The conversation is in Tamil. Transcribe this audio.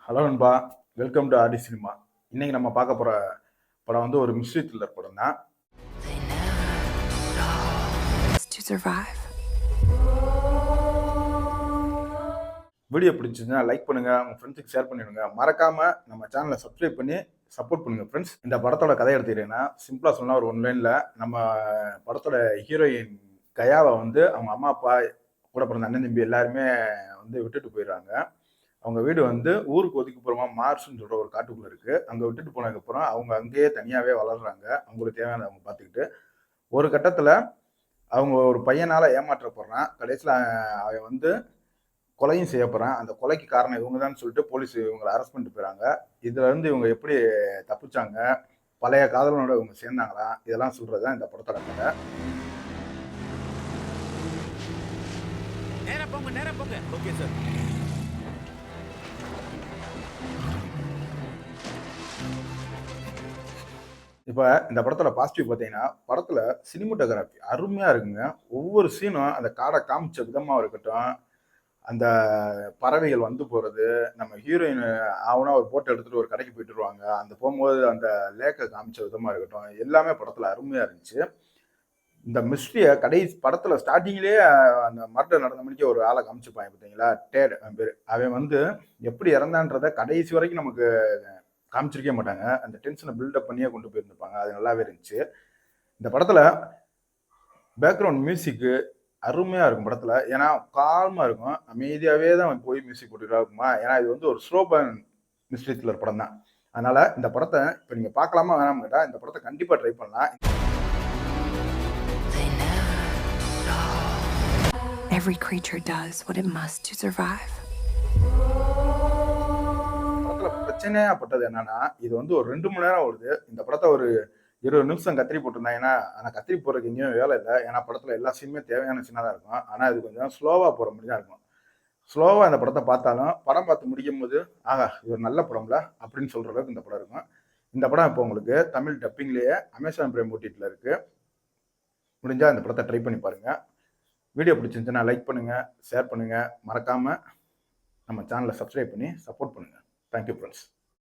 ஹலோ நண்பா, வெல்கம் டு ஆடி சினிமா. இன்னைக்கு நம்ம பார்க்க போற படம் வந்து ஒரு மிஸ்ட்ரி த்ரில்லர் படம் தான். To survive. வீடியோ பிடிச்சிருந்தா லைக் பண்ணுங்க, உங்க ஃப்ரெண்ட்ஸுக்கு ஷேர் பண்ணிடுங்க. மறக்காம நம்ம சேனலை சப்ஸ்கிரைப் பண்ணி சப்போர்ட் பண்ணுங்க ஃப்ரெண்ட்ஸ். இந்த படத்தோட கதை எடுத்துக்கிட்டீங்கன்னா சிம்பிளா சொன்னா ஒரு ஒன் லைன்ல நம்ம படத்தோட ஹீரோயின் கயாவை வந்து அவங்க அம்மா அப்பா கூட பிறந்த அண்ணன் தம்பி எல்லாருமே வந்து விட்டுட்டு போயிடுறாங்க. அவங்க வீடு வந்து ஊருக்கு ஒதுக்குப்புறமா மார்ஸ்ன்னு சொல்ற ஒரு காட்டுக்குள்ள இருக்கு. அங்க விட்டுட்டு போனதுக்கப்புறம் அவங்க அங்கேயே தனியாவே வளர்றாங்க. அவங்களுக்கு தேவையானதை அவங்க பார்த்துக்கிட்டு. ஒரு கட்டத்துல அவங்க ஒரு பையனால ஏமாற்றப்படுறான். கடைசியில அவன் வந்து கொலையும் செய்யப்படுறான். அந்த கொலைக்கு காரணம் இவங்க தான் சொல்லிட்டு போலீஸ் இவங்களை அரெஸ்ட் பண்ணிட்டு போயிறாங்க. இதுல இருந்து இவங்க எப்படி தப்பிச்சாங்க, பழைய காதலனோட இவங்க சேர்ந்தாங்களா, இதெல்லாம் சொல்றதுதான் இந்த படத்தோட கதை. நேரா போங்க ஓகே சார். இப்ப இந்த படத்தோட பாசிட்டிவ் பார்த்தீங்கன்னா, படத்துல சினிமாட்டோகிராஃபி அருமையா இருக்குங்க. ஒவ்வொரு சீனும் அந்த காடை காமிச்ச விதமா இருக்கட்டும், அந்த பறவைகள் வந்து போறது, நம்ம ஹீரோயின் ஆவுனா ஒரு போட் எடுத்துட்டு ஒரு கடைக்கு போயிட்டு வருவாங்க. அந்த போகும்போது அந்த லேக்க காமிச்ச விதமா இருக்கட்டும், எல்லாமே படத்துல அருமையா இருந்துச்சு. இந்த மிஸ்ட்ரிய கடைசி படத்துல ஸ்டார்ட்டிங்லயே அந்த மர்டர் நடந்த மணிக்கு ஒரு ஆளை காமிச்சிருப்பாங்க பார்த்தீங்களா? டேட் அவன் பேரு. அவன் வந்து எப்படி இறந்தான்றத கடைசி வரைக்கும் நமக்கு காமிச்சிருக்கவே மாட்டாங்க. அந்த டென்ஷனை பில்டப் பண்ணியே கொண்டு போயிருந்திருப்பாங்க. அது நல்லாவே இருந்துச்சு. இந்த படத்துல பேக்ரவுண்ட் மியூசிக்கு அருமையா இருக்கும் படத்துல. ஏன்னா கால்மா இருக்கும். அமைதியாவே தான் போய் மியூசிக் போட்டுட்டா இருக்குமா. ஏன்னா இது வந்து ஒரு ஸ்லோ பர்ன் மிஸ்ட்ரி த்ரில்லர் படம் தான். அதனால இந்த படத்தை இப்ப நீங்க பார்க்கலாமா வேணாமா கேட்டா இந்த படத்தை கண்டிப்பா ட்ரை பண்ணலாம். Every creature does what it must to survive. படத்துல பிரச்சனையாப்பட்டது என்னன்னா, இது வந்து ஒரு 2 மணி நேரம் ஓடுது. இந்த படத்தை ஒரு 20 நிமிஷம் கத்திரி போட்டிருந்தாங்கன்னா, ஆனா கத்திரி போடுறதுக்கு எங்கேயும் வேலை இல்லை. ஏன்னா படத்துல எல்லா சீனுமே தேவையான சீனா தான் இருக்கும். ஆனா இது கொஞ்சம் ஸ்லோவா போற மாதிரி தான் இருக்கும். ஸ்லோவா இந்த படத்தை பார்த்தாலும் படம் பார்த்து முடிக்கும் போது ஆஹா இது ஒரு நல்ல படம்ல அப்படின்னு சொல்ற அளவுக்கு இந்த படம் இருக்கும். இந்த படம் இப்போ உங்களுக்கு தமிழ் டப்பிங்லேயே அமேசான் பிரைம் ஓடிடியில் இருக்கு. முடிஞ்சா இந்த படத்தை ட்ரை பண்ணி பாருங்க. வீடியோ பிடிச்சிருந்துச்சுன்னா லைக் பண்ணுங்க, ஷேர் பண்ணுங்க, மறக்காம நம்ம சேனலை சப்ஸ்கிரைப் பண்ணி சப்போர்ட் பண்ணுங்க. Thank you friends.